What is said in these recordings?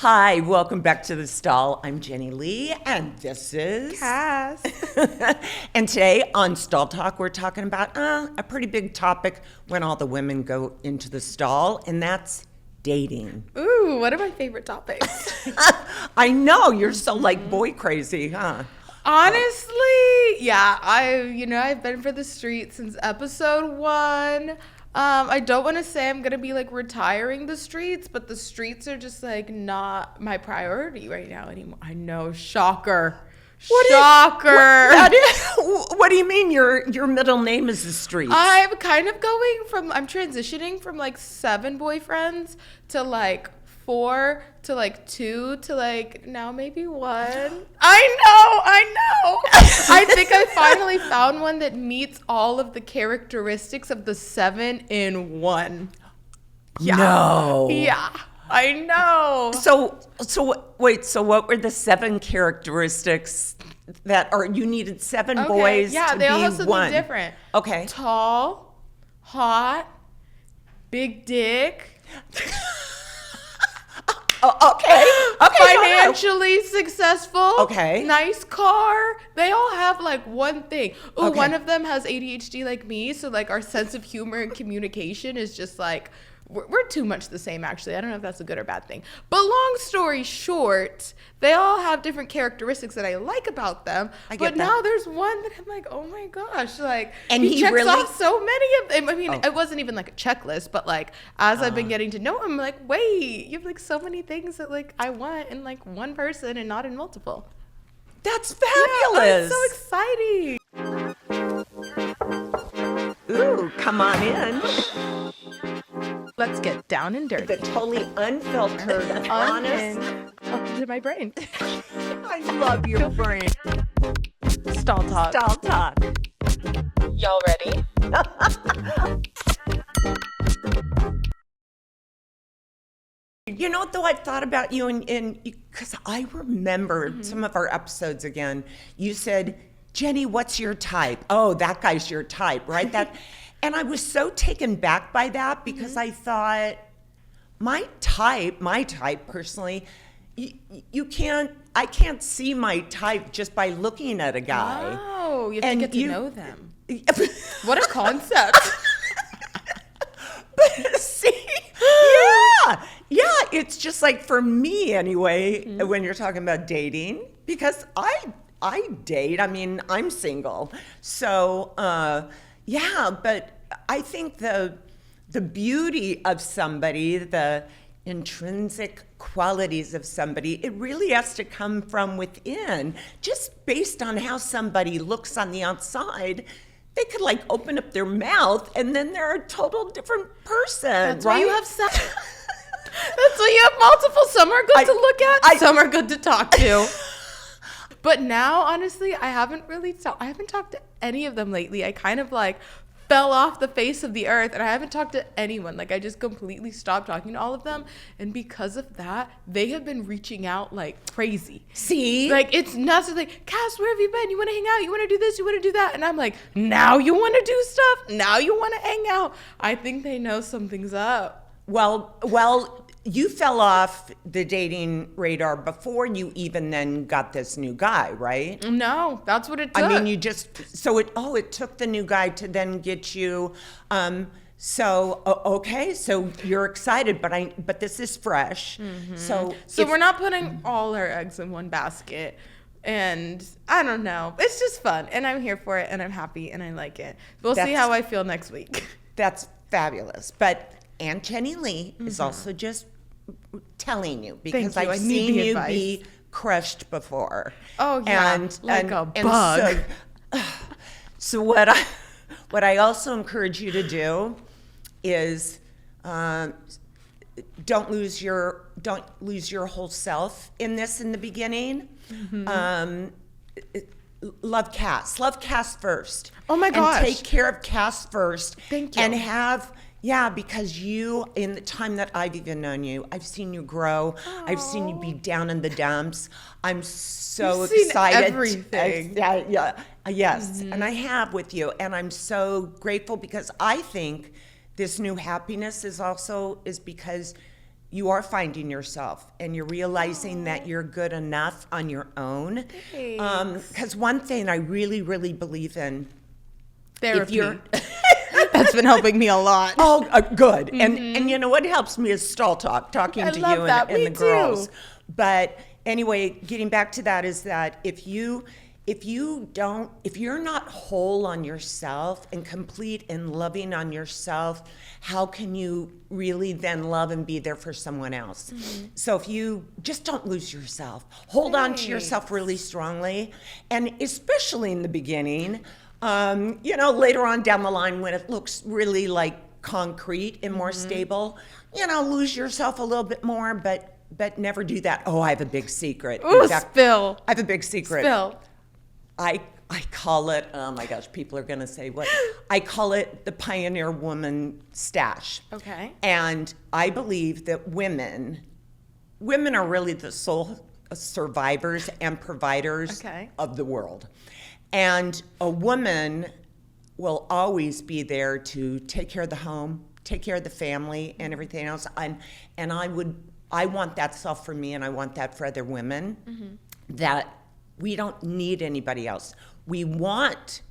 Hi, welcome back to The Stall. I'm Jenilee, and this is... Cass. And today on Stall Talk, we're talking about a pretty big topic when all the women go into the stall, and that's dating. Ooh, one of my favorite topics. I know, you're so like boy crazy, huh? Honestly, yeah, I've been for the streets since episode 1. I don't want to say I'm going to be like retiring the streets, but the streets are just like not my priority right now anymore. I know, shocker. Shocker. What do you mean your middle name is the streets? I'm transitioning from like 7 boyfriends to like 4 to like 2 to like now maybe 1. I know. I think I finally found one that meets all of the characteristics of the 7 in 1. Yeah. No. Yeah, I know. So wait, so what were the 7 characteristics you needed 7 boys to be one? Yeah, they all have something different. Okay. Tall, hot, big dick. Okay. Financially successful. Okay. Nice car. They all have like one thing. Oh, Okay. One of them has ADHD like me, so like our sense of humor and communication is just like we're too much the same, actually. I don't know if that's a good or bad thing. But long story short, they all have different characteristics that I like about them. But now there's one that I'm like, oh my gosh, like, and he checks off so many of them. I mean, it wasn't even like a checklist, but like as I've been getting to know him, I'm like, wait, you have like so many things that like I want in like one person and not in multiple. That's fabulous. Yeah, I'm so exciting. Ooh, come on in. Let's get down and dirty. The totally unfiltered, honest. Up to my brain. I love your brain. Stall talk. Stall talk. Y'all ready? You know what, though, I've thought about you, and because I remembered some of our episodes again. You said, Jenny, what's your type? Oh, that guy's your type, right? And I was so taken back by that because I thought, my type personally, I can't see my type just by looking at a guy. Oh, you have to get to know them. What a concept. But see, yeah, it's just like for me anyway, when you're talking about dating, because I date, I mean, I'm single. So, yeah, but I think the beauty of somebody, the intrinsic qualities of somebody, it really has to come from within. Just based on how somebody looks on the outside, they could like open up their mouth and then they're a total different person. That's right? why you have That's why you have multiple. Some are good to look at, some are good to talk to. But now, honestly, I haven't talked to any of them lately. I kind of like fell off the face of the earth and I haven't talked to anyone. Like I just completely stopped talking to all of them. And because of that, they have been reaching out like crazy. See? Like it's nuts. It's like, Cass, where have you been? You want to hang out? You want to do this? You want to do that? And I'm like, now you want to do stuff? Now you want to hang out? I think they know something's up. Well, you fell off the dating radar before you even then got this new guy, right? No, that's what it took. I mean, it took the new guy to then get you. Okay, so you're excited, but this is fresh. Mm-hmm. So we're not putting all our eggs in one basket. And I don't know. It's just fun. And I'm here for it. And I'm happy. And I like it. We'll see how I feel next week. That's fabulous. But Aunt Jenilee is also just telling you because I've seen you be crushed before. Oh yeah, like a bug. So what I also encourage you to do is don't lose your whole self in the beginning. Mm-hmm. Love Cass first. Oh my gosh. And take care of Cass first. Thank you. And because you, in the time that I've even known you, I've seen you grow. Aww. I've seen you be down in the dumps. I'm so excited. Seen everything. Yes. Mm-hmm. And I have with you. And I'm so grateful because I think this new happiness is because you are finding yourself and you're realizing that you're good enough on your own. Because one thing I really, really believe in, therapy. That's been helping me a lot. Oh, good. And you know what helps me is stall talking to you and the girls. Too. But anyway, getting back to that is that if you're not whole on yourself and complete and loving on yourself, how can you really then love and be there for someone else? So if you just don't lose yourself, hold on to yourself really strongly, and especially in the beginning, later on down the line when it looks really like concrete and more stable, lose yourself a little bit more, but never do that. Oh, I have a big secret. Ooh, spill. I have a big secret. Spill. I call it, oh my gosh, people are going to say what? I call it the pioneer woman stash. Okay. And I believe that women are really the sole survivors and providers of the world. And a woman will always be there to take care of the home, take care of the family and everything else. And I want that self for me, and I want that for other women, that we don't need anybody else. We want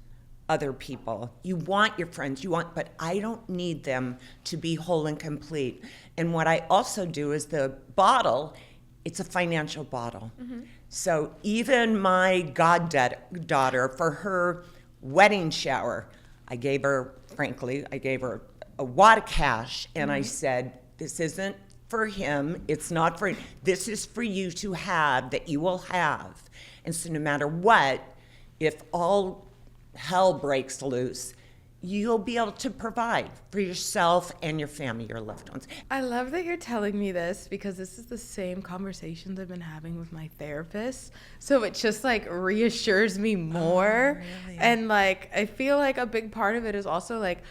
other people. You want your friends, but I don't need them to be whole and complete. And what I also do is the bottle, it's a financial bottle. So even my goddaughter, for her wedding shower, I gave her a wad of cash, and I said, this isn't for him, it's not for, this is for you to have, that you will have. And so no matter what, if all hell breaks loose, you'll be able to provide for yourself and your family, your loved ones. I love that you're telling me this, because this is the same conversations I've been having with my therapist. So it just like reassures me more. Oh, really? And like, I feel like a big part of it is also like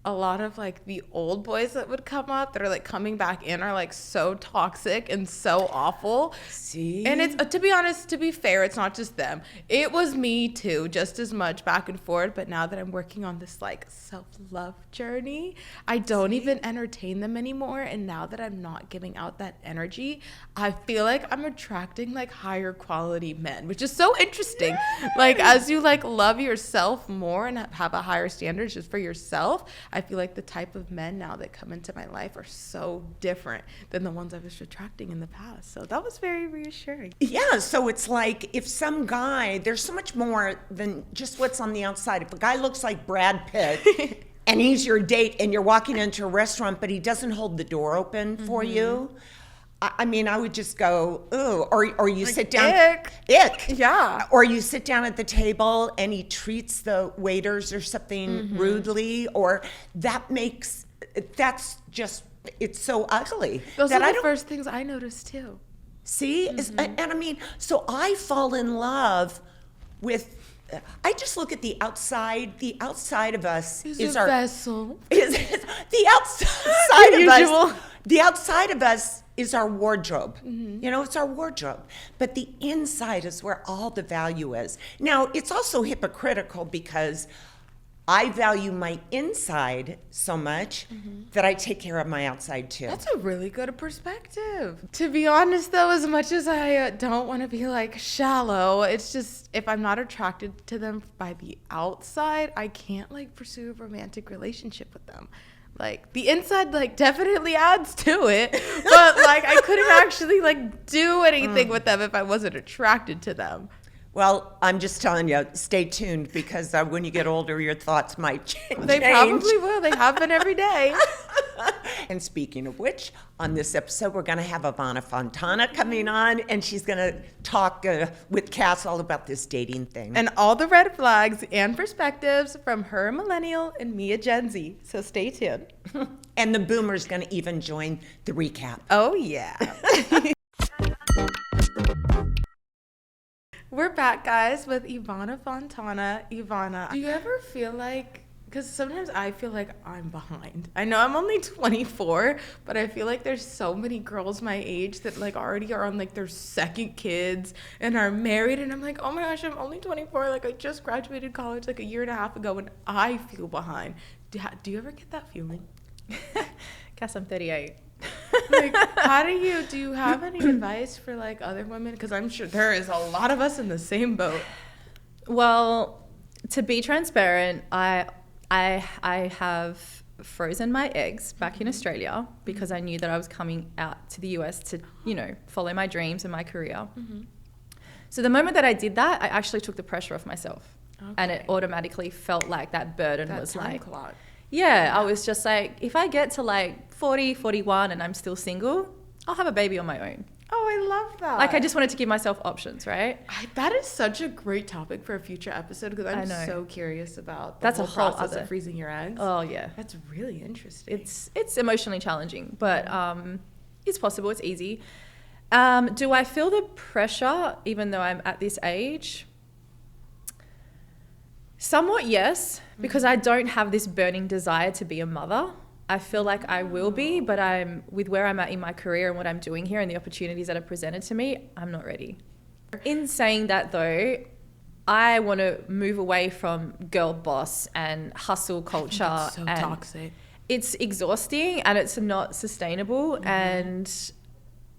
a lot of like the old boys that would come up that are like coming back in are like so toxic and so awful. See? And it's, to be honest, to be fair, it's not just them. It was me too, just as much back and forth. But now that I'm working on this like self-love journey, I don't even entertain them anymore. And now that I'm not giving out that energy, I feel like I'm attracting like higher quality men, which is so interesting. Like as you like love yourself more and have a higher standard just for yourself, I feel like the type of men now that come into my life are so different than the ones I was attracting in the past. So that was very reassuring. Yeah, so it's like if some guy, there's so much more than just what's on the outside. If a guy looks like Brad Pitt and he's your date and you're walking into a restaurant, but he doesn't hold the door open for you, I mean, I would just go, ooh, or you like, sit down. Ick. Yeah. Or you sit down at the table and he treats the waiters or something rudely, or that's just, it's so ugly. Those are the first things I noticed too. See? And I mean, so I fall in love with, I just look at the outside. The outside of us is our vessel. The outside of us. The outside of us is our wardrobe. It's our wardrobe. But the inside is where all the value is. Now, it's also hypocritical because I value my inside so much that I take care of my outside too. That's a really good perspective. To be honest though, as much as I don't want to be like shallow, it's just if I'm not attracted to them by the outside, I can't like pursue a romantic relationship with them. Like the inside like definitely adds to it, but like I couldn't actually like do anything with them if I wasn't attracted to them. Well, I'm just telling you, stay tuned because when you get older, your thoughts might change. They probably will. They happen every day. And speaking of which, on this episode, we're going to have Ivanna Fontana coming on, and she's going to talk with Cass all about this dating thing. And all the red flags and perspectives from her, Millennial, and me, a Gen Z. So stay tuned. And the boomer's going to even join the recap. Oh, yeah. We're back, guys, with Ivanna Fontana. Ivanna, do you ever feel like, because sometimes I feel like I'm behind. I know I'm only 24, but I feel like there's so many girls my age that like already are on like their second kids and are married. And I'm like, oh my gosh, I'm only 24. Like I just graduated college like a year and a half ago and I feel behind. Do you ever get that feeling? Cass, I'm 38. Like, how do you have any advice for like other women? Because I'm sure there is a lot of us in the same boat. Well, to be transparent, I have frozen my eggs back in Australia because I knew that I was coming out to the US to, you know, follow my dreams and my career. So the moment that I did that, I actually took the pressure off myself. And it automatically felt like that burden was like, yeah, I was just like, if I get to like 40, 41 and I'm still single, I'll have a baby on my own. Oh, I love that. Like I just wanted to give myself options, right? That is such a great topic for a future episode because I'm so curious about the whole process of freezing your eggs. Oh yeah. That's really interesting. It's emotionally challenging, but it's possible, it's easy. Do I feel the pressure even though I'm at this age? Somewhat yes, because I don't have this burning desire to be a mother. I feel like I will be, but I'm with where I'm at in my career and what I'm doing here and the opportunities that are presented to me, I'm not ready. In saying that though, I want to move away from girl boss and hustle culture. I think it's so toxic. It's exhausting and it's not sustainable, and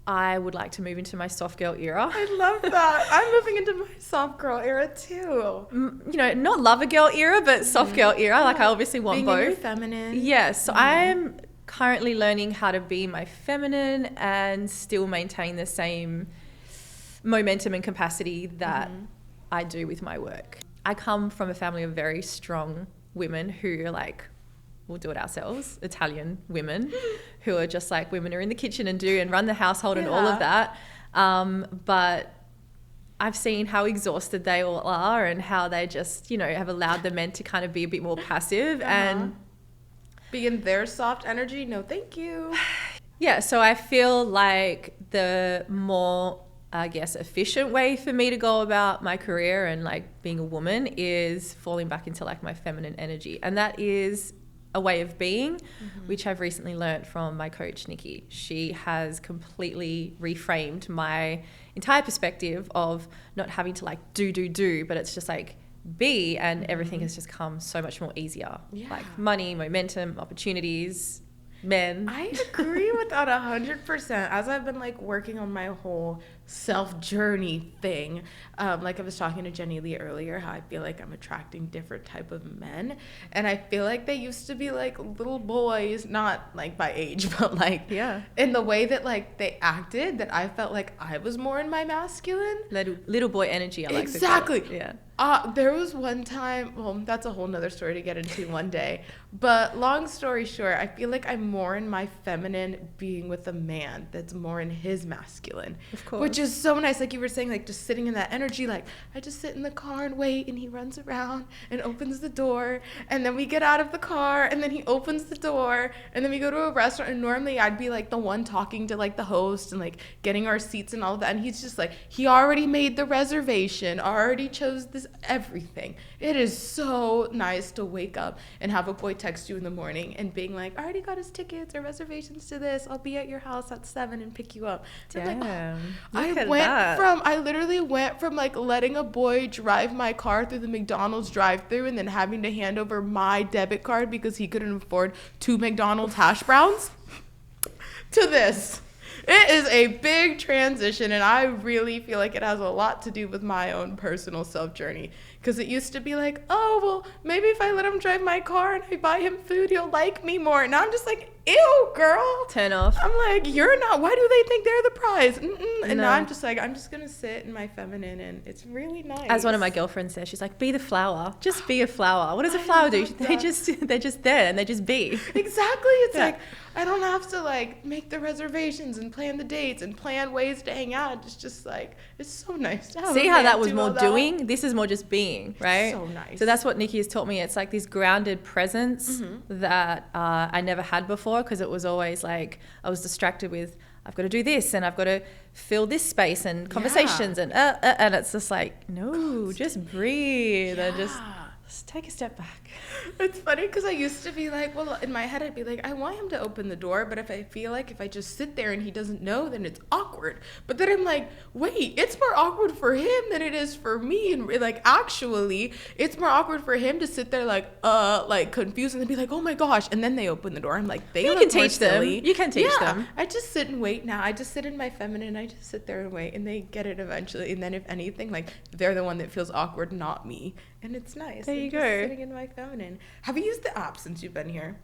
I would like to move into my soft girl era. I love that. I'm moving into my soft girl era too. You know, not lover girl era, but soft girl era. Like I obviously want being both. Being feminine. Yes. So I'm currently learning how to be my feminine and still maintain the same momentum and capacity that I do with my work. I come from a family of very strong women who are like, we'll do it ourselves, Italian women who are just like, women are in the kitchen and run the household and all of that. But I've seen how exhausted they all are and how they just, you know, have allowed the men to kind of be a bit more passive and be in their soft energy. No, thank you. Yeah. So I feel like the more, I guess, efficient way for me to go about my career and like being a woman is falling back into like my feminine energy. And that is a way of being, which I've recently learned from my coach, Nikki. She has completely reframed my entire perspective of not having to like do, but it's just like be, and everything has just come so much more easier. Yeah. Like money, momentum, opportunities, men. I agree with that 100%. As I've been like working on my whole self-journey thing, like I was talking to Jenilee earlier, how I feel like I'm attracting different type of men, and I feel like they used to be like little boys, not like by age, but like in the way that like they acted, that I felt like I was more in my masculine little boy energy. I like exactly. To call it. There was one time, well, that's a whole nother story to get into one day, but long story short, I feel like I'm more in my feminine being with a man that's more in his masculine, of course, which is so nice. Like you were saying, like just sitting in that energy, like I just sit in the car and wait, and he runs around and opens the door, and then we get out of the car, and then he opens the door, and then we go to a restaurant, and normally I'd be like the one talking to like the host and like getting our seats and all of that, and he's just like, he already made the reservation, already chose this, everything. It is so nice to wake up and have a boy text you in the morning and being like, I already got his tickets or reservations to this, I'll be at your house at 7 and pick you up. Damn. Like, I literally went from like letting a boy drive my car through the McDonald's drive-thru and then having to hand over my debit card because he couldn't afford 2 McDonald's hash browns to this. It is a big transition, and I really feel like it has a lot to do with my own personal self-journey. Because it used to be like, oh, well, maybe if I let him drive my car and I buy him food, he'll like me more. And I'm just like, ew, girl. Turn off. I'm like, you're not. Why do they think they're the prize? And now I'm just like, I'm just going to sit in my feminine, and it's really nice. As one of my girlfriends says, she's like, be the flower. Just be a flower. What does a flower do? They're just there, and they just be. Exactly. It's like, I don't have to like make the reservations and plan the dates and plan ways to hang out. It's just like, it's so nice to have See how that was more doing? This is more just being. Right? So nice. So that's what Nikki has taught me. It's like this grounded presence that I never had before, because it was always like I was distracted with, I've got to do this and I've got to fill this space and conversations and it's just like, no, just breathe and just let's take a step back. It's funny because I used to be like, well, in my head, I'd be like, I want him to open the door, but if I feel like if I just sit there and he doesn't know, then it's awkward. But then I'm like, wait, it's more awkward for him than it is for me. And like, actually, it's more awkward for him to sit there like confused and then be like, oh my gosh. And then they open the door. I'm like, they You look can more teach them. silly. You can teach them. I just sit and wait now. I just sit in my feminine. I just sit there and wait, and they get it eventually. And then if anything, like, they're the one that feels awkward, not me. And it's nice. There I'm you just go. sitting in my feminine. Have you used the app since you've been here?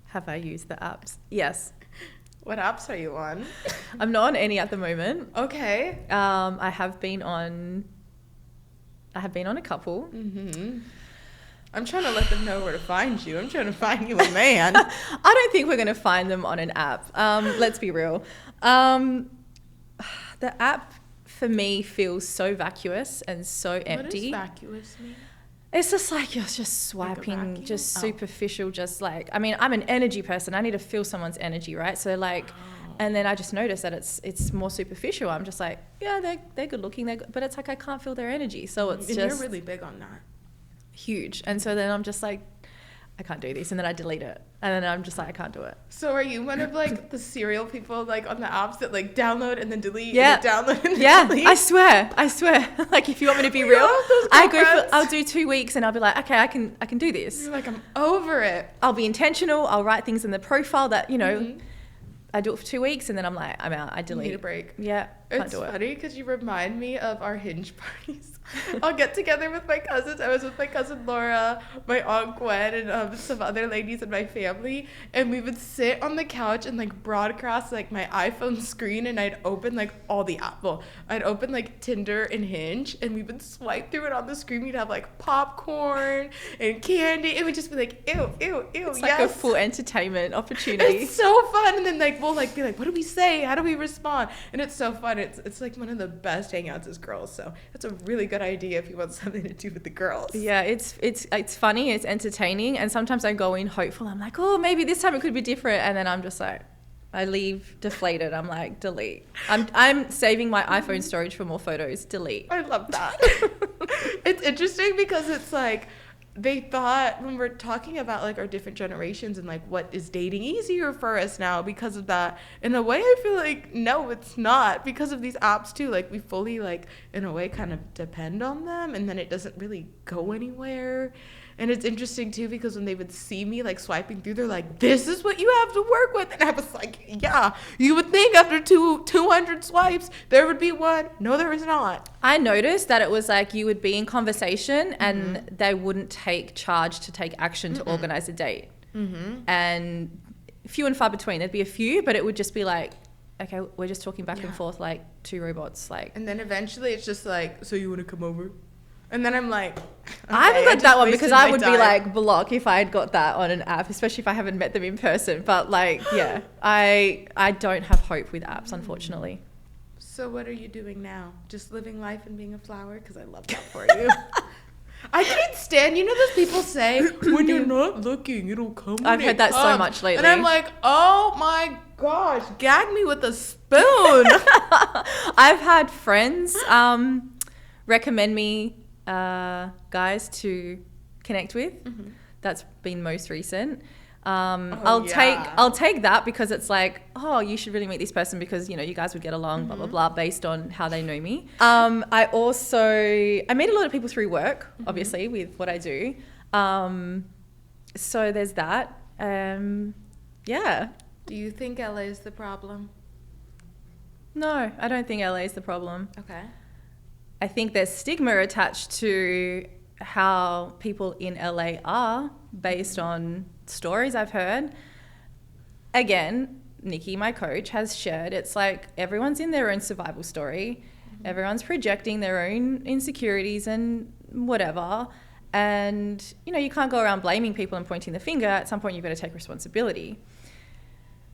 Have I used the apps? Yes. What apps are you on? I'm not on any at the moment. Okay. I have been on a couple. Mm-hmm. I'm trying to let them know where to find you. I'm trying to find you a man. I don't think we're going to find them on an app. Let's be real. The app for me feels so vacuous and so empty. What does vacuous mean? It's just like you're just swiping, vacuum? just Oh. superficial, just like, I mean, I'm an energy person. I need to feel someone's energy, right? So like, and then I just notice that it's more superficial. I'm just like, yeah, they're good looking, but it's like I can't feel their energy. So it's And just you're really big on that. huge. And so then I'm just like, I can't do this. And then I delete it. And then I'm just like, I can't do it. So are you one of like the serial people like on the apps that like download and then delete? Yeah. And then download and then Yeah, delete? I swear. Like if you want me to be We real, love those I'll girlfriends. do 2 weeks and I'll be like, okay, I can do this. You're like, I'm over it. I'll be intentional. I'll write things in the profile that, Mhm. I do it for 2 weeks and then I'm like, I'm out. I You delete. need a break. Yeah, can't It's do it. funny because you remind me of our Hinge parties. I'll get together with my cousins. I was with my cousin Laura, my aunt Gwen, and some other ladies in my family, and we would sit on the couch and like broadcast like my iPhone screen, and I'd open like all the app. Well, I'd open like Tinder and Hinge, and we would swipe through it on the screen. We'd have like popcorn and candy, and we'd just be like, ew, ew, ew. It's yes. like a full entertainment opportunity. It's so fun, and then like we'll like be like, what do we say? How do we respond? And it's so fun. It's like one of the best hangouts as girls. So it's a really good idea if you want something to do with the girls. Yeah, it's funny, it's entertaining, and sometimes I go in hopeful. I'm like, oh, maybe this time it could be different, and then I'm just like, I leave deflated. I'm like, delete. I'm saving my iPhone storage for more photos. Delete. I love that. It's interesting because it's like they thought when we're talking about like our different generations and like what is dating easier for us now because of that. In a way, I feel like no, it's not because of these apps too. Like we fully like in a way kind of depend on them, and then it doesn't really go anywhere. And it's interesting too because when they would see me like swiping through, they're like, "This is what you have to work with," and I was like, "Yeah, you would think after 200 swipes there would be one. No, there is not." I noticed that it was like you would be in conversation and they wouldn't take charge to take action to organize a date. And few and far between. There'd be a few, but it would just be like, okay, we're just talking back and forth like two robots. Like, And then eventually it's just like, "So you want to come over?" And then I'm like, I haven't okay, got just that one wasted because I my would be time. like block if I had got that on an app, especially if I haven't met them in person. But like, yeah, I don't have hope with apps, unfortunately. So what are you doing now? Just living life and being a flower? Because I love that for you. I can't stand, you know those people say, when you're not looking, it'll come when I've it heard that so comes. much lately. And I'm like, oh my gosh, gag me with a spoon. I've had friends recommend me guys to connect with. That's been most recent. I'll take that because it's like, oh, you should really meet this person because you guys would get along, blah blah blah, based on how they know me. I meet a lot of people through work, obviously, with what I do. So there's that. Yeah. Do you think LA is the problem? No, I don't think LA is the problem. Okay. I think there's stigma attached to how people in LA are based on stories I've heard. Again, Nikki, my coach, has shared it's like everyone's in their own survival story. Everyone's projecting their own insecurities and whatever. And, you can't go around blaming people and pointing the finger. At some point, you've got to take responsibility.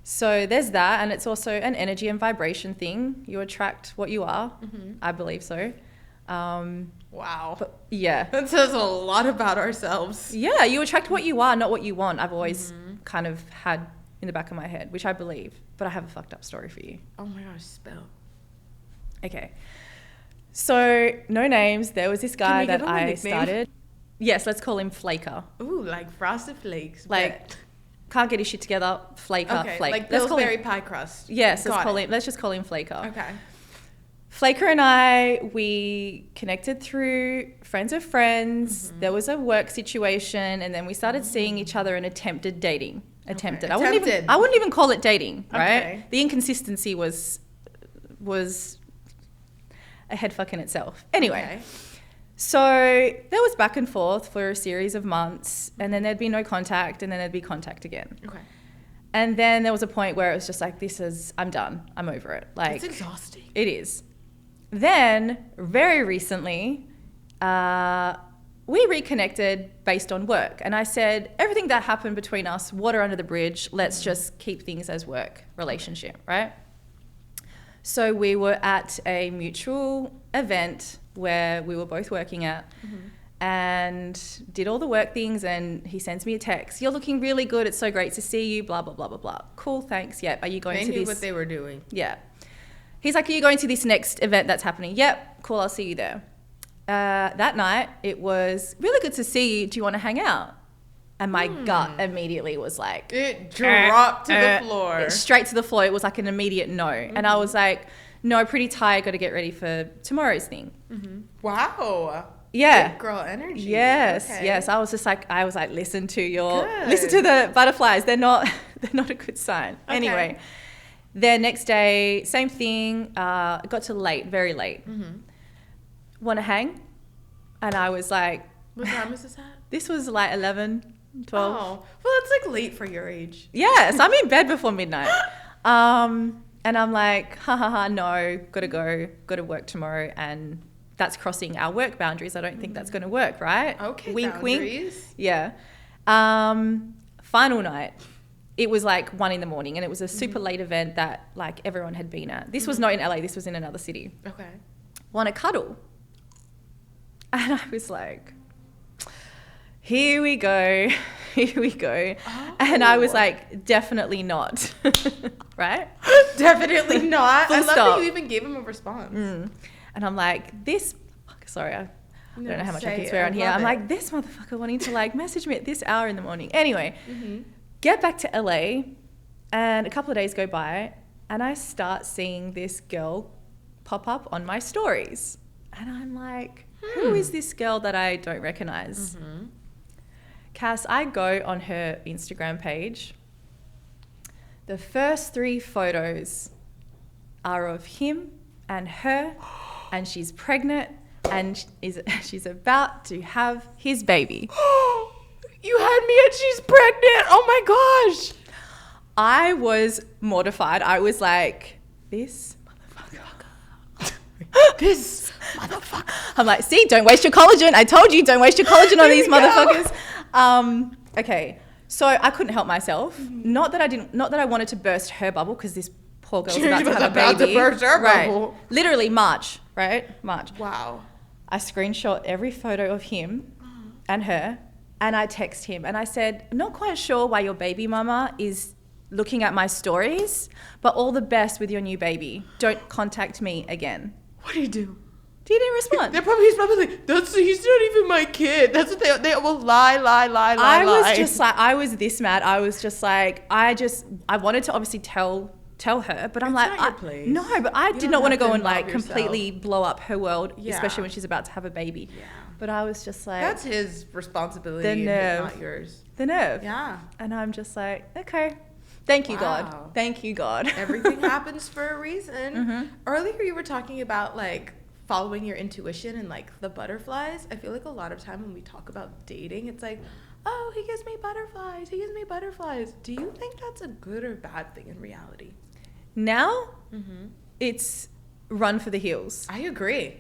So there's that. And it's also an energy and vibration thing. You attract what you are. I believe so. Wow. But yeah. That says a lot about ourselves. Yeah, you attract what you are, not what you want. I've always kind of had in the back of my head, which I believe. But I have a fucked up story for you. Oh my gosh, spill. Okay. So, no names. There was this guy we give that him a I nickname? started. Yes, let's call him Flaker. Ooh, like Frosted Flakes. Like, can't get his shit together. Flaker, okay, Flake. like Let's call Pillsbury him, pie crust. yes, Got it. let's just call him Flaker. Okay. Flaker and I, we connected through friends of friends. There was a work situation, and then we started seeing each other and attempted dating. Attempted. I wouldn't even call it dating, right? Okay. The inconsistency was a head fuck in itself. Anyway, Okay. so there was back and forth for a series of months, and then there'd be no contact, and then there'd be contact again. Okay. And then there was a point where it was just like, I'm done. I'm over it. Like, It's exhausting. it is. Then, very recently, we reconnected based on work. And I said, everything that happened between us, water under the bridge, let's just keep things as work relationship, right? So we were at a mutual event where we were both working at and did all the work things, and he sends me a text. You're looking really good. It's so great to see you, blah, blah, blah, blah, blah. Cool, thanks. Yep. Are you going They to knew this? what they were doing. Yeah. He's like, are you going to this next event that's happening? Yep, cool, I'll see you there. That night, it was really good to see you. Do you want to hang out? And my gut immediately was like... It dropped to the floor. Straight to the floor. It was like an immediate no. And I was like, no, pretty tired, got to get ready for tomorrow's thing. Wow. Yeah. Big girl energy. Yes, Okay. yes. I was like, listen to Good. the butterflies. They're not a good sign. Okay. Anyway, then next day, same thing. It got to late, very late. Want to hang? And I was like, What time is this at? this was like 11, 12. Oh, well, it's like late for your age. Yes, I'm in bed before midnight. And I'm like, no, gotta go, gotta work tomorrow, and that's crossing our work boundaries. I don't think that's gonna work, right? Okay, wink, boundaries. wink. Yeah. Final night. It was like 1 a.m, and it was a super late event that like everyone had been at. This was not in LA. This was in another city. Okay. Want to cuddle? And I was like, here we go, here we go. And I was like, definitely not, right? Definitely not. Full I love stop. that you even gave him a response. And I'm like, this, sorry, I don't know how much I say can it. swear I on here. love I'm it. like, this motherfucker wanting to like message me at this hour in the morning. Anyway, get back to LA, and a couple of days go by, and I start seeing this girl pop up on my stories. And I'm like, who is this girl that I don't recognize? Cass, I go on her Instagram page. The first 3 photos are of him and her, and she's pregnant, and she's about to have his baby. You had me and she's pregnant. Oh my gosh. I was mortified. I was like, this motherfucker. This motherfucker. I'm like, see, don't waste your collagen. I told you, don't waste your collagen on these motherfuckers. Okay, so I couldn't help myself. Not that I wanted to burst her bubble, because this poor girl was She about to was have a about to baby. burst her Right. bubble. Literally March, right? March. Wow. I screenshot every photo of him and her, and I text him, and I said, I'm not quite sure why your baby mama is looking at my stories, but all the best with your new baby. Don't contact me again. What do you do? He didn't respond. He's probably like, he's not even my kid. That's what they will lie. I was just like, I was this mad. I was just like, I wanted to obviously tell her, but I'm It's like, not your place. no, but I You did don't not want to have go to and like involve completely blow up her world, Yeah. especially when she's about to have a baby. Yeah. But I was just like, That's his responsibility, The and nerve. not yours. the nerve. Yeah. And I'm just like, okay, thank you, Wow. God. Thank you, God. Everything happens for a reason. Mm-hmm. Earlier, you were talking about like following your intuition and like the butterflies. I feel like a lot of time when we talk about dating, it's like, oh, he gives me butterflies. He gives me butterflies. Do you think that's a good or bad thing in reality? Now, it's run for the hills. I agree.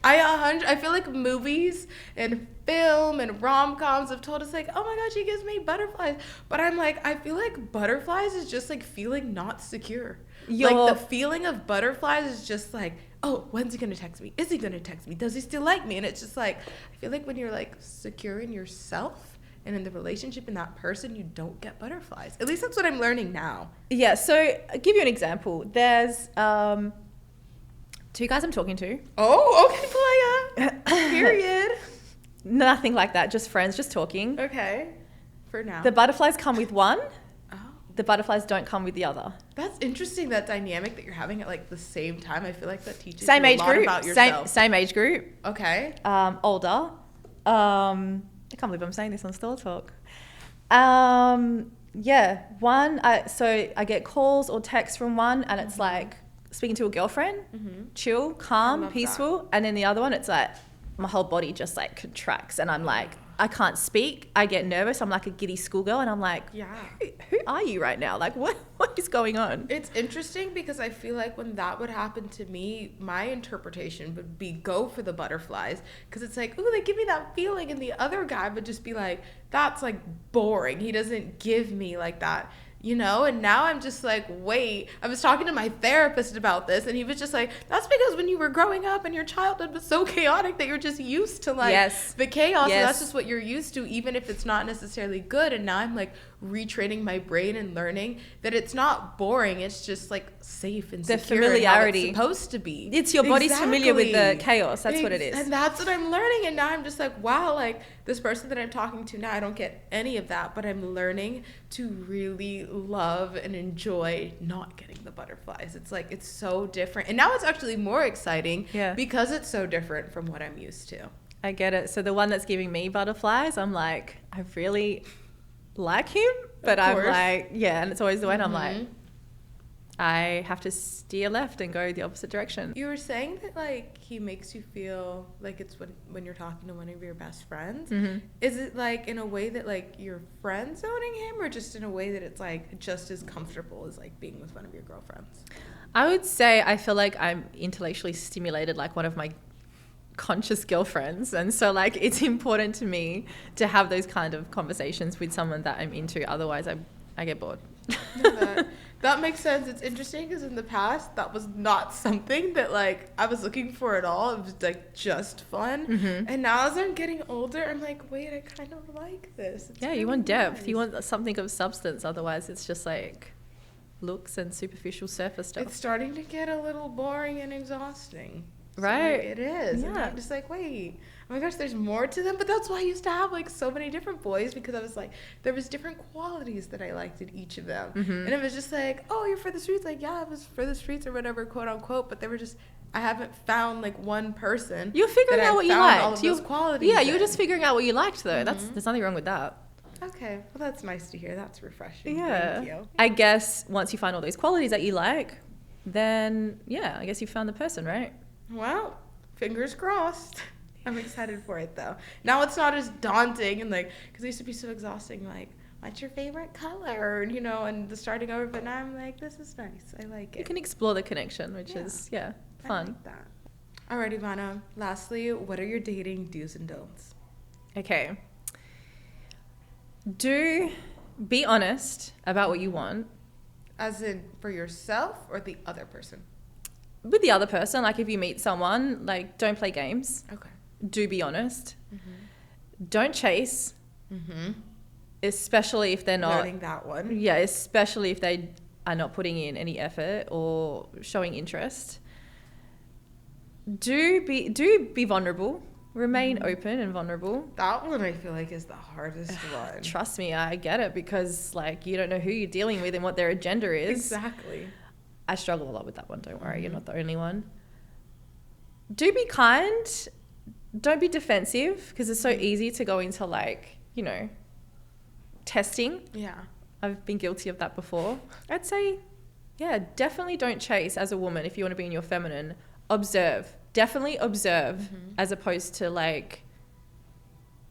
I feel like movies and film and rom-coms have told us like, oh my gosh, he gives me butterflies. But I'm like, I feel like butterflies is just like feeling not secure. Like the feeling of butterflies is just like, oh, when's he gonna text me? Is he gonna text me? Does he still like me? And it's just like, I feel like when you're like secure in yourself and in the relationship in that person, you don't get butterflies. At least that's what I'm learning now. Yeah, so I'll give you an example. There's 2 guys I'm talking to. Oh, okay, playa. Period. Nothing like that. Just friends, just talking. Okay. For now. The butterflies come with one. Oh. The butterflies don't come with the other. That's interesting, that dynamic that you're having at like the same time. I feel like that teaches Same you a age lot group. about yourself. Same age group. Okay. Older. I can't believe I'm saying this on Store Talk. Yeah, one. So I get calls or texts from one, and it's like speaking to a girlfriend, chill, calm, peaceful, and then the other one, it's like my whole body just like contracts, and I'm like, I can't speak. I get nervous. I'm like a giddy schoolgirl, and I'm like, Yeah. who are you right now? Like, what is going on? It's interesting because I feel like when that would happen to me, my interpretation would be go for the butterflies, because it's like, ooh, they give me that feeling, and the other guy would just be like, that's like boring. He doesn't give me like that. You know, and now I'm just like, wait, I was talking to my therapist about this, and he was just like, that's because when you were growing up and your childhood was so chaotic that you're just used to like the chaos. Yes. And that's just what you're used to, even if it's not necessarily good. And now I'm like retraining my brain and learning that it's not boring. It's just like safe and The secure familiarity. and how it's supposed to be. It's your body's familiar with the chaos. That's what it is. And that's what I'm learning. And now I'm just like, wow, like this person that I'm talking to now, I don't get any of that, but I'm learning to really love and enjoy not getting the butterflies. It's like, it's so different. And now it's actually more exciting because it's so different from what I'm used to. I get it. So the one that's giving me butterflies, I'm like, I really like him, but I'm like, yeah, and it's always the way I'm like, I have to steer left and go the opposite direction. You were saying that like he makes you feel like it's when you're talking to one of your best friends. Is it like in a way that like you're friend zoning him, or just in a way that it's like just as comfortable as like being with one of your girlfriends? I would say I feel like I'm intellectually stimulated like one of my conscious girlfriends, and so like it's important to me to have those kind of conversations with someone that I'm into, otherwise I get bored. That makes sense. It's interesting because in the past that was not something that like I was looking for at all. It was like just fun. And now as I'm getting older, I'm like, wait, I kind of like this. It's you want depth. Nice. You want something of substance, otherwise it's just like looks and superficial surface stuff. It's starting to get a little boring and exhausting. Right. So it is. And I'm just like, wait, oh my gosh, there's more to them. But that's why I used to have like so many different boys, because I was like, there was different qualities that I liked in each of them. And it was just like, oh, you're for the streets. Like, yeah, I was for the streets or whatever, quote unquote. But they were just, I haven't found like one person. You're figuring out what you liked. All of those qualities. Yeah, you were just figuring out what you liked though. There's nothing wrong with that. Okay, well that's nice to hear. That's refreshing. Yeah. Thank you. I guess once you find all those qualities that you like, then yeah, I guess you found the person, right? Well, fingers crossed. I'm excited for it though. Now it's not as daunting, and like, because it used to be so exhausting, like, what's your favorite color, you know, and the starting over. But now I'm like, this is nice. I like it. You can explore the connection, which is fun. I like that. Alright, Ivanna, lastly, what are your dating do's and don'ts? Okay. Be honest about what you want. As in for yourself or the other person? With the other person, like if you meet someone, like don't play games. Okay. Do be honest. Don't chase. Especially if they're not. Learning that one. Yeah, especially if they are not putting in any effort or showing interest. Do be vulnerable. Remain open and vulnerable. That one I feel like is the hardest one. Trust me, I get it, because like you don't know who you're dealing with and what their agenda is. Exactly. I struggle a lot with that one. Don't worry, you're not the only one. Do be kind. Don't be defensive, because it's so easy to go into like, you know, testing. Yeah. I've been guilty of that before. I'd say, yeah, definitely don't chase as a woman if you want to be in your feminine. Observe. Definitely observe, as opposed to like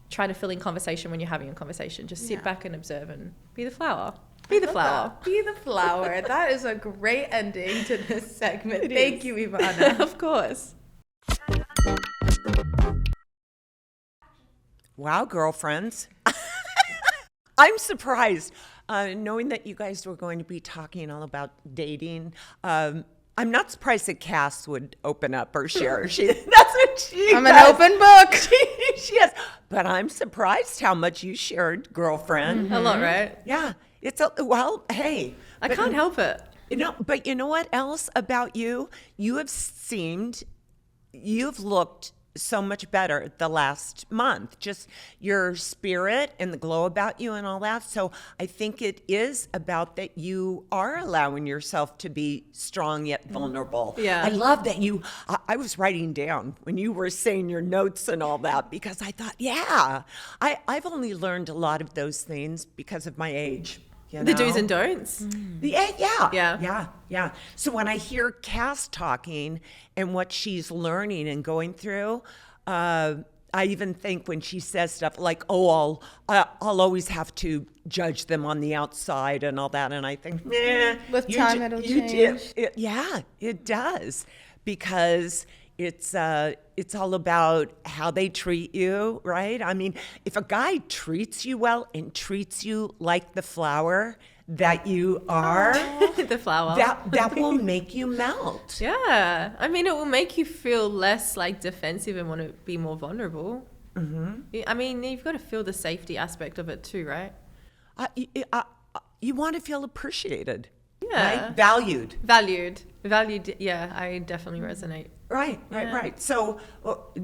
trying to fill in conversation when you're having a conversation. Just sit back and observe and be the flower. Be the flower. Be the flower. That is a great ending to this segment. Thank you, Ivanna. Of course. Wow, girlfriends. I'm surprised knowing that you guys were going to be talking all about dating. I'm not surprised that Cass would open up or share. That's what she I'm does. an open book. She is. But I'm surprised how much you shared, girlfriend. A lot, right? Yeah. Hey. I can't help it. But you know what else about you? You've looked so much better the last month, just your spirit and the glow about you and all that. So I think it is about that you are allowing yourself to be strong yet vulnerable. Yeah. I love that I was writing down when you were saying your notes and all that, because I thought, I've only learned a lot of those things because of my age. The do's and don'ts. Yeah. So when I hear Cass talking and what she's learning and going through, I even think when she says stuff like, I'll always have to judge them on the outside and all that. And I think, with time it'll change. It does, because it's all about how they treat you, right? I mean, if a guy treats you well and treats you like the flower that you are, The flower. that will make you melt. Yeah. I mean, it will make you feel less like defensive and want to be more vulnerable. Mm-hmm. I mean, you've got to feel the safety aspect of it too, right? You want to feel appreciated. Yeah. Right? Valued. Yeah, I definitely resonate. Right. So,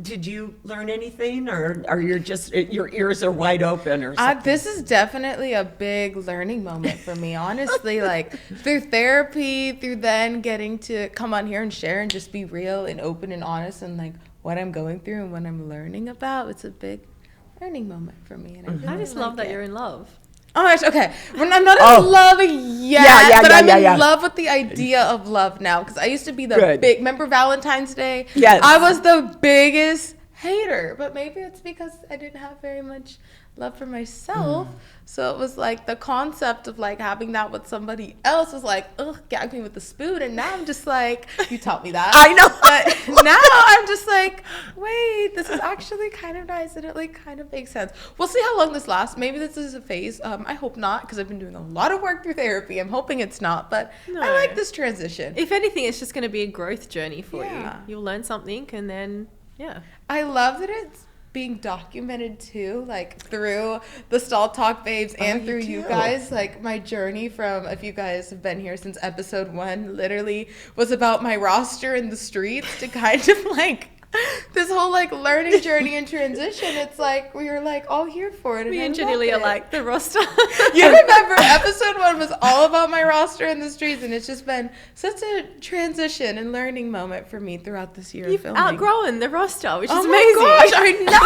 did you learn anything, or are you just your ears are wide open, or something? This is definitely a big learning moment for me, honestly. Like through therapy, through then getting to come on here and share and just be real and open and honest, and like what I'm going through and what I'm learning about. It's a big learning moment for me, and I just love that you're in love. Oh my gosh, okay. I'm not in love yet, but I'm in love with the idea of love now. Because I used to be remember Valentine's Day? Yes. I was the biggest hater, but maybe it's because I didn't have very much love for myself. So it was like the concept of like having that with somebody else was like, gag me with the spoon. And now I'm just like, you taught me that. I know. But now I'm just like, wait, this is actually kind of nice, and it like kind of makes sense. We'll see how long this lasts. Maybe this is a phase. I hope not, because I've been doing a lot of work through therapy. I'm hoping it's not, but I like this transition. If anything, it's just going to be a growth journey for you. You'll learn something, and then, I love that it's being documented too, like through the Stall Talk Babes and through you guys. Like my journey from, if you guys have been here since episode 1, literally was about my roster in the streets to kind of like this whole like learning journey and transition. It's like we were like all here for it. And me and Jenilee are like the roster. You remember episode 1 was all about my roster in the streets, and it's just been such a transition and learning moment for me throughout this year. You've filming. outgrown the roster, which is amazing. Oh my gosh, I know.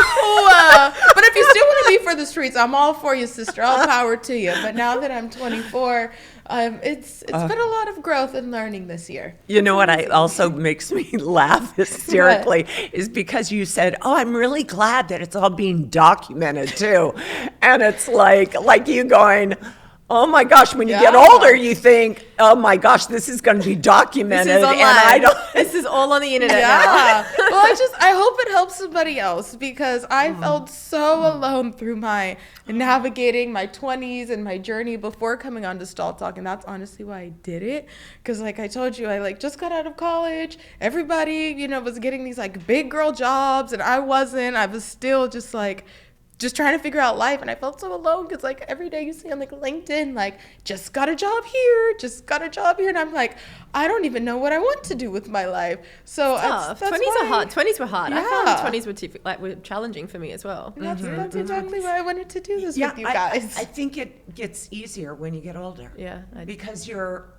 But if you still want to be for the streets, I'm all for you, sister. All power to you. But now that I'm 24, it's been a lot of growth and learning this year. You know what also makes me laugh hysterically is because you said, I'm really glad that it's all being documented too. And it's like you going, oh my gosh, when you get older, you think, oh my gosh, this is going to be documented. This is online. And I don't. This is all on the internet now. Well, I hope it helps somebody else, because I felt so alone through my navigating my 20s and my journey before coming on to Stall Talk. And that's honestly why I did it. Because like I told you, I like just got out of college. Everybody, was getting these like big girl jobs, and I wasn't. I was still just trying to figure out life, and I felt so alone, because like every day you see on like LinkedIn, like just got a job here, and I'm like, I don't even know what I want to do with my life. So that's 20s are hard. 20s were hard. I found 20s were challenging for me as well. That's exactly why I wanted to do this with you guys. I think it gets easier when you get older. Yeah, because your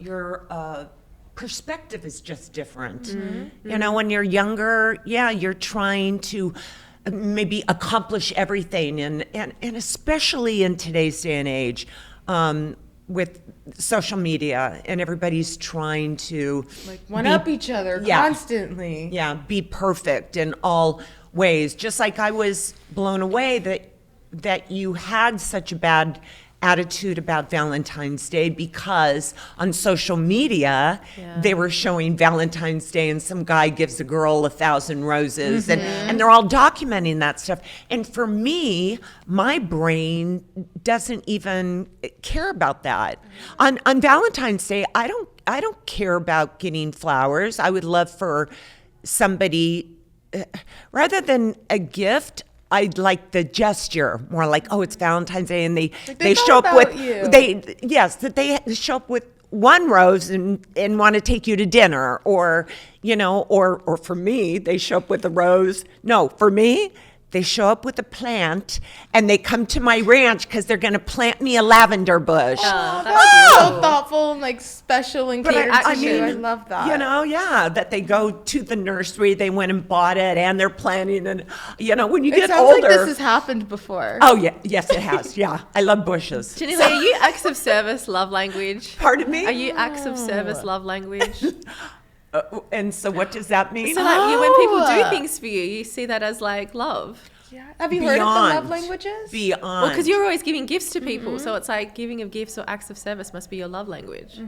perspective is just different. When you're younger, you're trying to maybe accomplish everything, and especially in today's day and age, with social media, and everybody's trying to like one up each other constantly. Be perfect in all ways. Just like I was blown away that you had such a bad attitude about Valentine's Day, because on social media they were showing Valentine's Day and some guy gives a girl 1,000 roses, and they're all documenting that stuff. And for me, my brain doesn't even care about that. On Valentine's Day, I don't care about getting flowers. I would love for somebody, rather than a gift, I like the gesture more, like, it's Valentine's Day, and they show up with you. they show up one rose and want to take you to dinner, or or for me, they show up with a rose. No, for me, they show up with a plant, and they come to my ranch because they're going to plant me a lavender bush. That's so thoughtful and like special and catered to you. I love that. That they go to the nursery, they went and bought it, and they're planting. And when you It get sounds older, like this has happened before. oh yeah, yes, it has. Yeah, I love bushes. Jenilee, are you acts of service love language? Pardon me. Are you acts of service love language? And so, what does that mean? So like when people do things for you, you see that as like love. Yeah. Have you heard of the love languages? Beyond. Well, because you're always giving gifts to people, so it's like giving of gifts or acts of service must be your love language.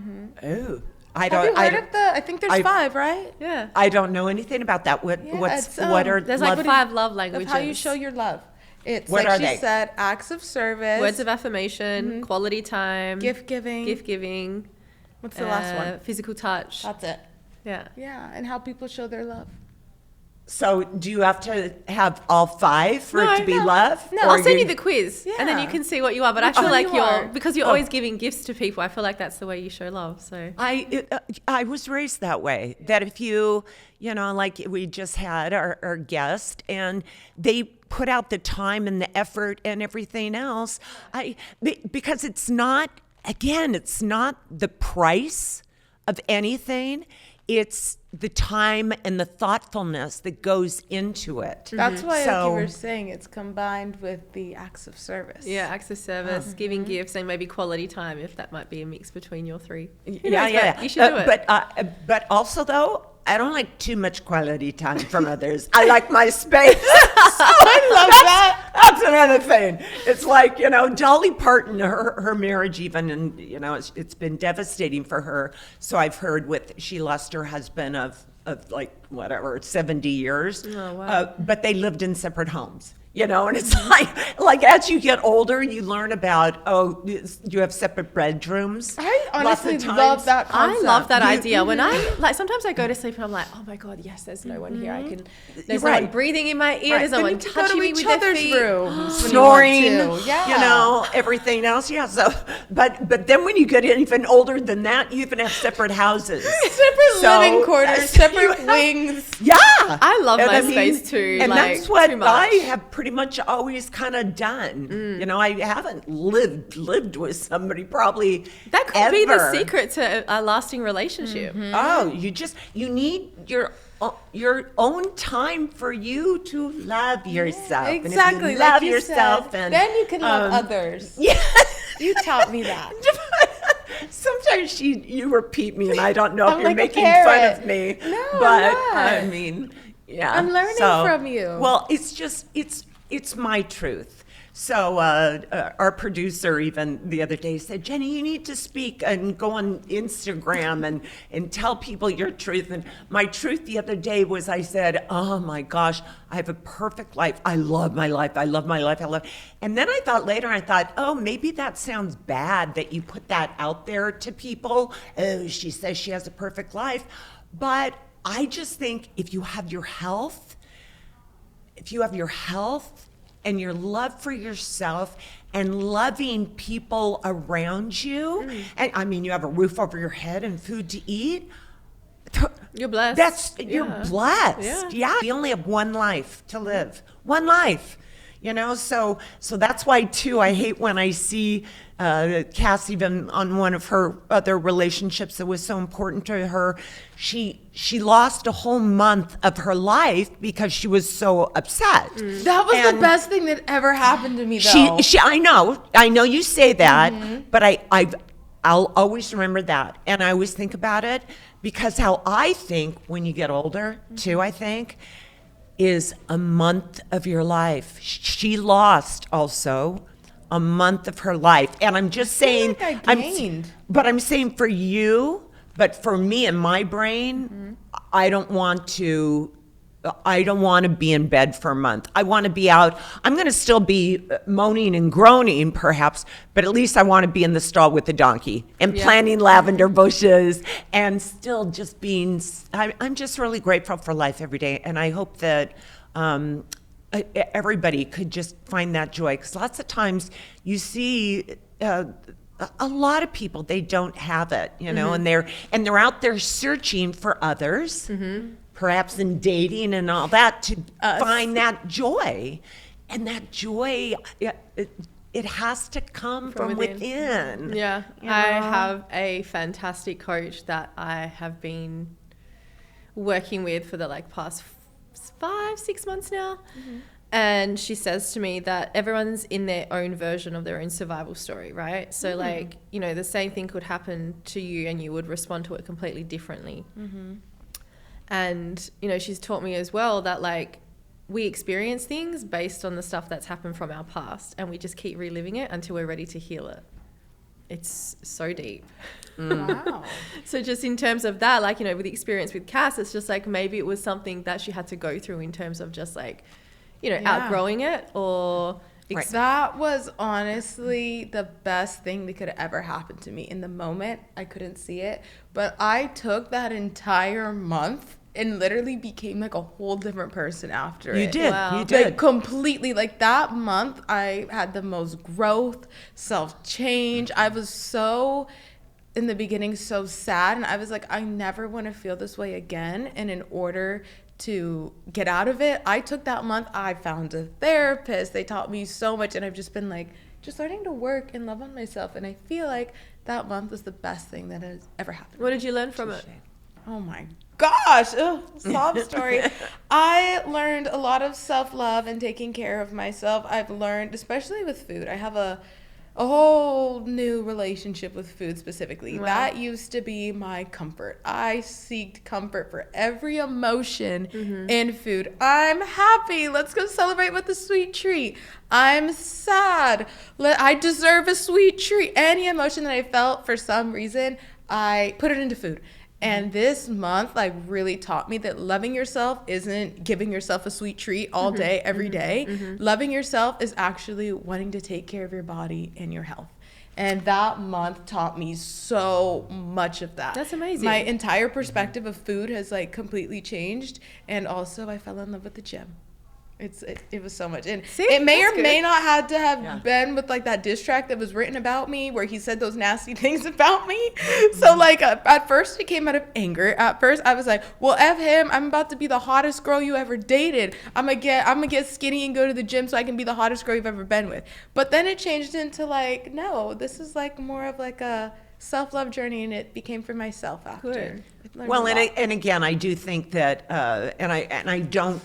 Oh, Have you heard of I think there's 5, right? Yeah. I don't know anything about that. What are There's love, like 5 love languages. Of how you show your love. It's What like are she they? said, acts of service, Words of affirmation, quality time, gift giving. gift giving. What's the last one? Physical touch. That's it. Yeah. Yeah, and how people show their love. So, do you have to have all 5 for it to be love? No, Or I'll send you the quiz, and then Yeah. you can see what you are. But I feel one like you are. because you're always giving gifts to people. I feel like that's the way you show love. So I was raised that way. That if you like we just had our guest, and they put out the time and the effort and everything else. Because it's not the price of anything. It's the time and the thoughtfulness that goes into it. That's why, like So- you were saying, it's combined with the acts of service. yeah, acts of service, giving gifts, and maybe quality time. If that might be a mix between your 3. Who knows, but you should do it. But also though, I don't like too much quality time from others. I like my space. I love that. That's another thing. It's like, Dolly Parton, her marriage even, and, it's been devastating for her. So I've heard she lost her husband of like, whatever, 70 years. Oh, wow. But they lived in separate homes. And it's like as you get older, you learn about, you have separate bedrooms. I Lots of honestly times. love that I concept. love that idea. When sometimes I go to sleep and I'm like, oh my God, yes, there's no one here. There's no one Right. breathing in my ear. There's no Then one you can go touching to me each with their other's feet. rooms when you want Snoring, to. Yeah. everything else. Yeah. So, but then when you get even older than that, you even have separate houses, Separate So, living quarters, separate wings. Yeah, I love And my space too, and like, that's what too much. I have pretty much always kind of done. I haven't lived with somebody probably. That could be the ever. secret to a lasting relationship. Oh, you need your own time for you to love yourself. And if you Exactly. love like you yourself, said, and then you can love others. yeah. You taught me that. Sometimes you repeat me, and I don't know I'm if you're like a making parrot. fun of me. No, I'm but not. I mean, yeah. I'm learning from you. Well, it's my truth. So our producer even the other day said, Jenny, you need to speak and go on Instagram and tell people your truth. And my truth the other day was I said, oh my gosh, I have a perfect life. I love my life. I love my life. And then I thought later, oh, maybe that sounds bad that you put that out there to people. Oh, she says she has a perfect life. But I just think if you have your health, and your love for yourself and loving people around you, and I mean, you have a roof over your head and food to eat, You're blessed. you're blessed. Yeah. We only have one life to live. One life. So that's why too I hate when I see Cass even on one of her other relationships that was so important to her. She lost a whole month of her life because she was so upset. That was the best thing that ever happened to me, though. I know you say that, but I'll always remember that, and I always think about it because how I think when you get older too, I think, is a month of your life. She lost also a month of her life. And I'm just saying, like I gained. But I'm saying for you, but for me and my brain, I don't want to be in bed for a month. I want to be out. I'm going to still be moaning and groaning perhaps, but at least I want to be in the stall with the donkey and planting lavender bushes and still just being, I'm just really grateful for life every day. And I hope that everybody could just find that joy. Because lots of times you see a lot of people, they don't have it, and they're out there searching for others, perhaps in dating and all that, to find that joy. And that joy, it has to come from within. Yeah. I have a fantastic coach that I have been working with for the past 5-6 months now. And she says to me that everyone's in their own version of their own survival story, right? So the same thing could happen to you and you would respond to it completely differently. And, she's taught me as well that we experience things based on the stuff that's happened from our past, and we just keep reliving it until we're ready to heal it. It's so deep. Wow. So just in terms of that, with the experience with Cass, it's just maybe it was something that she had to go through in terms of just outgrowing it, or that was honestly the best thing that could ever happen to me. In the moment, I couldn't see it, but I took that entire month and literally became a whole different person after it. You did. Wow. You did. Completely. That month, I had the most growth, self-change. I was so, in the beginning, so sad. And I was I never want to feel this way again. And in order to get out of it, I took that month. I found a therapist. They taught me so much. And I've just been just learning to work and love on myself. And I feel that month was the best thing that has ever happened. what did you learn from it? Oh my gosh. Sob story. I learned a lot of self-love and taking care of myself. I've learned, especially with food, I have a whole new relationship with food specifically. Wow. That used to be my comfort. I seeked comfort for every emotion in food. I'm happy. Let's go celebrate with a sweet treat. I'm sad. I deserve a sweet treat. Any emotion that I felt for some reason, I put it into food. And this month, really taught me that loving yourself isn't giving yourself a sweet treat all day, every day. Loving yourself is actually wanting to take care of your body and your health. And that month taught me so much of that. That's amazing. My entire perspective of food has completely changed. And also, I fell in love with the gym. It was so much, and See, it may or that's may good. not had to have been with that diss track that was written about me, where he said those nasty things about me. So at first it came out of anger. At first I was well, F him. I'm about to be the hottest girl you ever dated. I'm gonna get skinny and go to the gym so I can be the hottest girl you've ever been with. But then it changed into no, this is more of a self-love journey, and it became for myself after. Good. Well, and again, I do think that, and I don't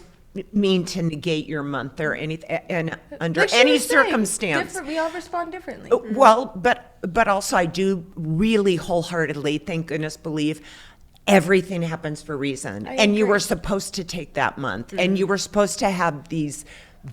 mean to negate your month or anything, and under Like she any was saying, circumstance. we all respond differently. Well, but also I do really wholeheartedly, thank goodness, believe everything happens for a reason. And you agree. were supposed to take that month, and you were supposed to have these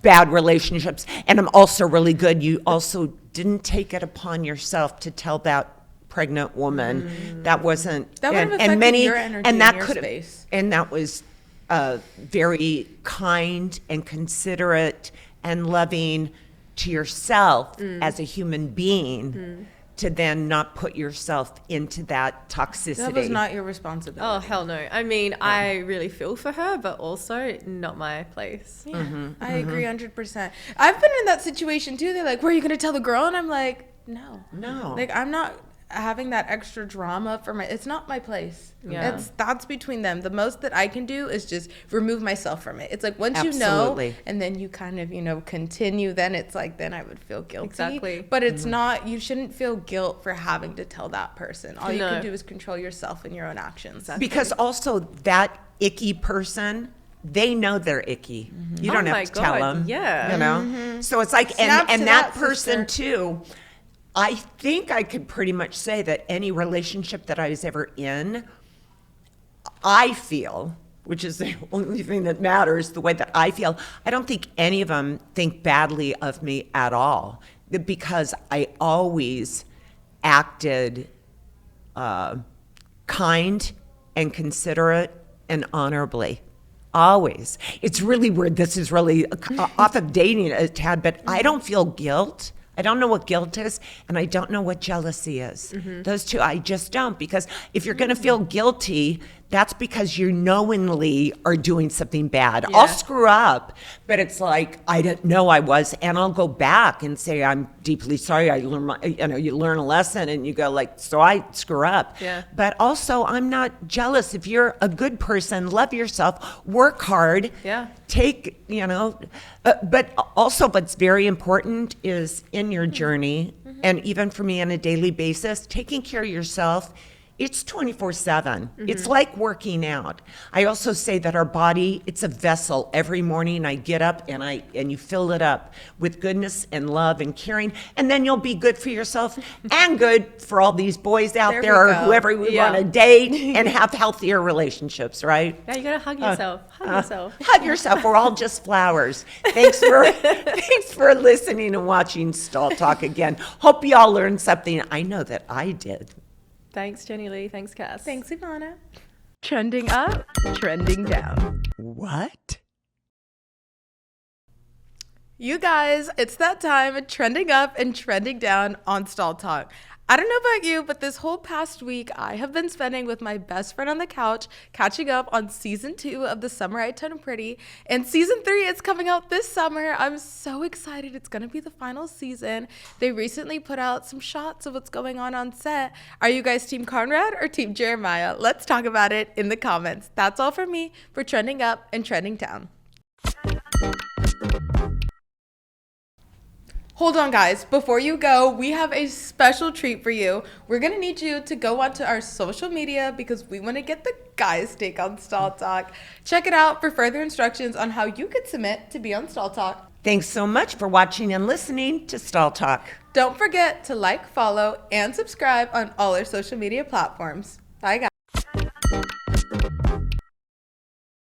bad relationships. And I'm also really good. You also didn't take it upon yourself to tell that pregnant woman that wasn't That would have affected your energy and that and your could space. and that was very kind and considerate and loving to yourself as a human being, to then not put yourself into that toxicity. That was not your responsibility. Oh, hell no. I mean, I really feel for her, but also not my place. Yeah, I agree 100%. I've been in that situation too. They're like, "Were you going to tell the girl?" And I'm like, "No. No. I'm not having that extra drama for it's not my place. Yeah. That's between them. The most that I can do is just remove myself from it. It's once Absolutely. you know, and then you kind of, continue, then it's then I would feel guilty. Exactly. But it's not, you shouldn't feel guilt for having to tell that person. All you No. can do is control yourself and your own actions. Because also that icky person, they know they're icky. You don't Oh my have to tell God, them. yeah. So it's Snap to and that that, person sister. too. I think I could pretty much say that any relationship that I was ever in, I feel, which is the only thing that matters, the way that I feel, I don't think any of them think badly of me at all, because I always acted kind and considerate and honorably. Always. It's really weird. This is really off of dating a tad, but I don't feel guilt. I don't know what guilt is, and I don't know what jealousy is. Those two, I just don't, because if you're going to feel guilty, that's because you knowingly are doing something bad. Yeah. I'll screw up, but it's like, I didn't know I was, and I'll go back and say, I'm deeply sorry. I learned you learn a lesson and you go like, so I screw up. Yeah. But also, I'm not jealous. If you're a good person, love yourself, work hard. Yeah. Take, but also what's very important is in your journey, and even for me on a daily basis, taking care of yourself. It's 24/7. It's like working out. I also say that our body, it's a vessel. Every morning I get up and you fill it up with goodness and love and caring, and then you'll be good for yourself and good for all these boys out There there we or go. whoever we Yeah. want to date and have healthier relationships, right? Yeah, you gotta hug yourself. Hug yourself. Hug yourself. We're all just flowers. Thanks for listening and watching Stall Talk again. Hope you all learned something. I know that I did. Thanks, Jenilee. Thanks, Cass. Thanks, Ivanna. Trending up, trending down. What? You guys, it's that time, trending up and trending down on Stall Talk. I don't know about you, but this whole past week, I have been spending with my best friend on the couch, catching up on season 2 of The Summer I Turned Pretty. And season 3 is coming out this summer. I'm so excited. It's going to be the final season. They recently put out some shots of what's going on set. Are you guys Team Conrad or Team Jeremiah? Let's talk about it in the comments. That's all for me for trending up and trending down. Hold on, guys. Before you go, we have a special treat for you. We're going to need you to go onto our social media because we want to get the guys' take on Stall Talk. Check it out for further instructions on how you could submit to be on Stall Talk. Thanks so much for watching and listening to Stall Talk. Don't forget to like, follow, and subscribe on all our social media platforms. Bye, guys.